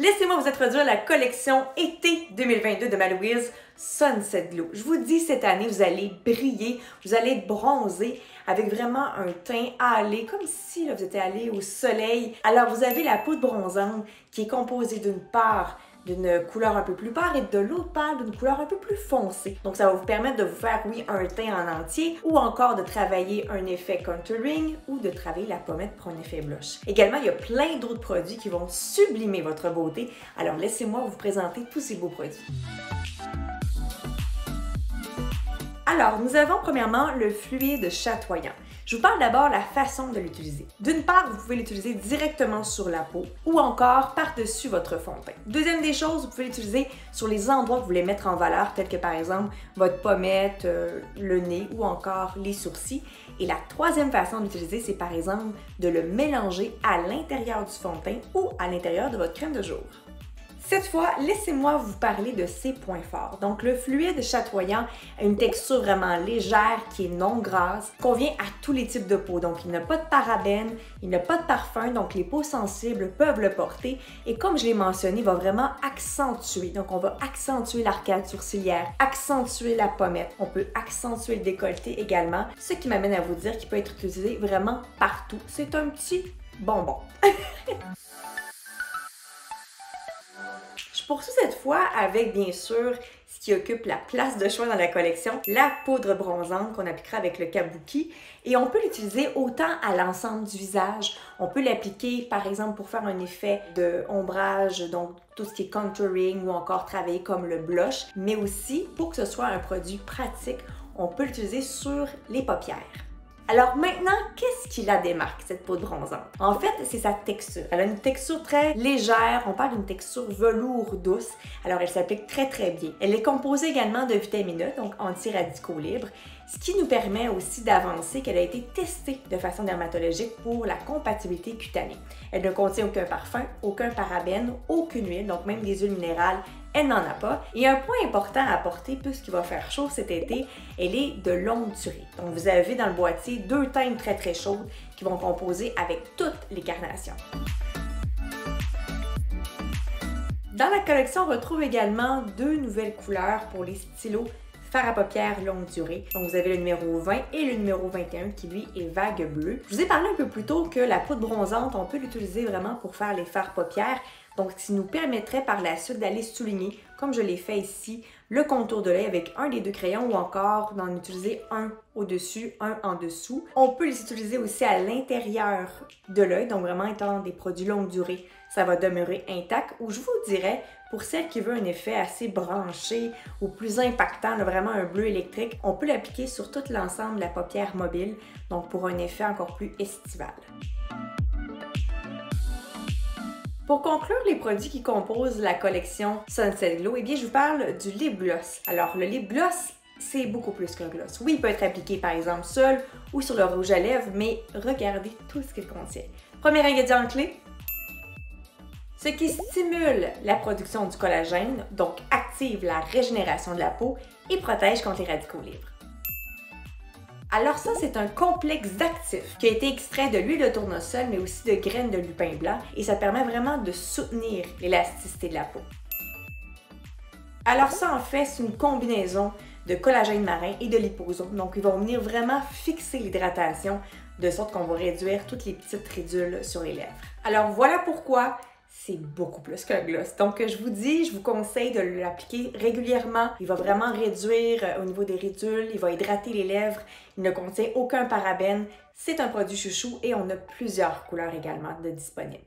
Laissez-moi vous introduire la collection été 2022 de ma Louise Sunset Glow. Je vous dis, cette année, vous allez briller, vous allez être bronzé avec vraiment un teint hâlé, comme si là, vous étiez allé au soleil. Alors, vous avez la poudre bronzante qui est composée d'une part d'une couleur un peu plus pâle et de l'autre part d'une couleur un peu plus foncée. Donc ça va vous permettre de vous faire, oui, un teint en entier ou encore de travailler un effet contouring ou de travailler la pommette pour un effet blush. Également, il y a plein d'autres produits qui vont sublimer votre beauté. Alors laissez-moi vous présenter tous ces beaux produits. Alors, nous avons premièrement le fluide chatoyant. Je vous parle d'abord de la façon de l'utiliser. D'une part, vous pouvez l'utiliser directement sur la peau ou encore par-dessus votre fond de teint. Deuxième des choses, vous pouvez l'utiliser sur les endroits que vous voulez mettre en valeur, tels que par exemple votre pommette, le nez ou encore les sourcils. Et la troisième façon d'utiliser, c'est par exemple de le mélanger à l'intérieur du fond de teint ou à l'intérieur de votre crème de jour. Cette fois, laissez-moi vous parler de ses points forts. Donc, le fluide chatoyant a une texture vraiment légère qui est non grasse, convient à tous les types de peau. Donc, il n'a pas de parabènes, il n'a pas de parfum, donc les peaux sensibles peuvent le porter. Et comme je l'ai mentionné, il va vraiment accentuer. Donc, on va accentuer l'arcade sourcilière, accentuer la pommette. On peut accentuer le décolleté également, ce qui m'amène à vous dire qu'il peut être utilisé vraiment partout. C'est un petit bonbon. Je poursuis cette fois avec, bien sûr, ce qui occupe la place de choix dans la collection, la poudre bronzante qu'on appliquera avec le Kabuki. Et on peut l'utiliser autant à l'ensemble du visage. On peut l'appliquer, par exemple, pour faire un effet de ombrage, donc tout ce qui est contouring ou encore travailler comme le blush, mais aussi, pour que ce soit un produit pratique, on peut l'utiliser sur les paupières. Alors maintenant, qu'est-ce qui la démarque, cette poudre bronzante? En fait, c'est sa texture. Elle a une texture très légère, on parle d'une texture velours douce, alors elle s'applique très bien. Elle est composée également de vitamine E, donc anti-radicaux libres, ce qui nous permet aussi d'avancer qu'elle a été testée de façon dermatologique pour la compatibilité cutanée. Elle ne contient aucun parfum, aucun parabène, aucune huile, donc même des huiles minérales, elle n'en a pas. Et un point important à apporter, puisqu'il va faire chaud cet été, elle est de longue durée. Donc vous avez dans le boîtier deux teintes très chaudes qui vont composer avec toutes les carnations. Dans la collection, on retrouve également deux nouvelles couleurs pour les stylos fard à paupières longue durée. Donc vous avez le numéro 20 et le numéro 21 qui lui est vague bleue. Je vous ai parlé un peu plus tôt que la poudre bronzante, on peut l'utiliser vraiment pour faire les fards paupières. Donc, ce qui nous permettrait par la suite d'aller souligner, comme je l'ai fait ici, le contour de l'œil avec un des deux crayons ou encore d'en utiliser un au-dessus, un en dessous. On peut les utiliser aussi à l'intérieur de l'œil, donc vraiment étant des produits longue durée, ça va demeurer intact. Ou je vous dirais, pour celle qui veut un effet assez branché ou plus impactant, là, vraiment un bleu électrique, on peut l'appliquer sur tout l'ensemble de la paupière mobile, donc pour un effet encore plus estival. Pour conclure les produits qui composent la collection Sunset Glow, eh bien, je vous parle du lip gloss. Alors, le lip gloss, c'est beaucoup plus qu'un gloss. Oui, il peut être appliqué par exemple seul ou sur le rouge à lèvres, mais regardez tout ce qu'il contient. Premier ingrédient clé, ce qui stimule la production du collagène, donc active la régénération de la peau et protège contre les radicaux libres. Alors ça, c'est un complexe d'actifs qui a été extrait de l'huile de tournesol, mais aussi de graines de lupin blanc, et ça permet vraiment de soutenir l'élasticité de la peau. Alors ça, en fait, c'est une combinaison de collagène marin et de liposome, donc ils vont venir vraiment fixer l'hydratation, de sorte qu'on va réduire toutes les petites ridules sur les lèvres. Alors voilà pourquoi c'est beaucoup plus qu'un gloss. Donc, je vous conseille de l'appliquer régulièrement. Il va vraiment réduire au niveau des ridules, il va hydrater les lèvres, il ne contient aucun parabène. C'est un produit chouchou et on a plusieurs couleurs également de disponibles.